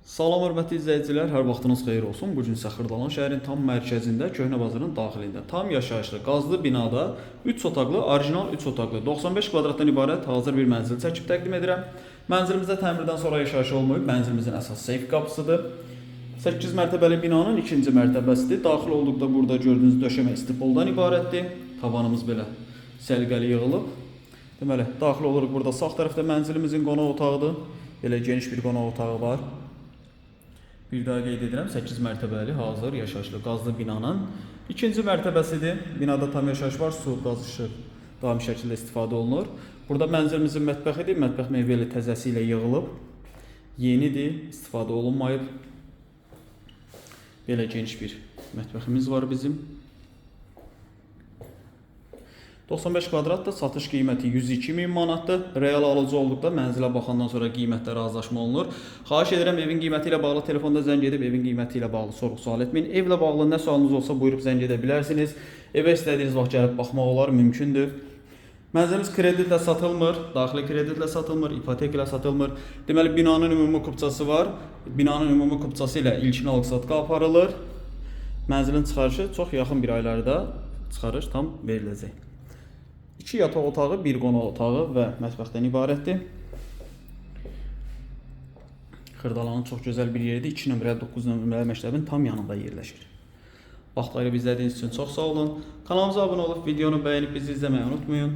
Salam hörmətli izləyicilər, hər vaxtınız xeyir olsun. Bu gün isə Xırdalan şəhərin tam mərkəzində, Köhnə bazarın daxilində, tam yaşayışlı, qazlı binada 3 otaqlı, orijinal 3 otaqlı, 95 kvadratdan ibarət hazır bir mənzil çəkib təqdim edirəm. Mənzilimizdə təmirdən sonra yaşayış olmayıb, mənzilimizin əsas seyf qapısıdır. 8 mərtəbəli binanın 2-ci mərtəbəsidir. Daxil olduqda burada gördüyünüz döşəmə istipoldan ibarətdir. Tavanımız belə səliqəli yığılıb. Deməli, daxil oluruq burada sağ tərəfdə mənzilimizin qonaq otağıdır. Belə geniş bir qonaq otağı var. Bir daha qeyd edirəm, 8 mərtəbəli hazır yaşayışlı qazlı binanın 2-ci mərtəbəsidir. Binada tam yaşayış var, su, qaz, işıq daimi şəkildə istifadə olunur. Burada mənzilimizin mətbəxidir. Mətbəx meyvəli təzəsi ilə yığılıb. Yenidir, istifadə olunmayıb. Belə geniş bir mətbəximiz var bizim. 95 kvadratdır, satış qiyməti 102.000 manatdır. Real alıcı olduqda mənzilə baxandan sonra qiymətdə razılaşma olunur. Xahiş edirəm evin qiyməti ilə bağlı telefonda zəng edib evin qiyməti ilə bağlı sorğu-sual etməyin. Evlə bağlı nə sualınız olsa buyurub zəng edə bilərsiniz. Evə istədiyiniz vaxt gəlib baxmaq olar, mümkündür. Mənzilimiz kreditlə satılmır, daxili kreditlə satılmır, ipotek ilə satılmır. Deməli, binanın ümumi kupçası var. Binanın ümumi kupçası ilə ilkin alıq-satqı aparılır. Mənzilin çıxarışı çox yaxın bir aylarda çıxarış tam veriləcək. 2 yataq otağı, 1 qonaq otağı və mətbəxdən ibarətdir. Xırdalanın çox gözəl bir yeridir. 2 nömrəli 9 nömrəli məktəbin tam yanında yerləşir. Vaxt ayırıb izlədiyiniz üçün çox sağ olun. Kanalımıza abunə olub videonu bəyənib bizi izləməyi unutmayın.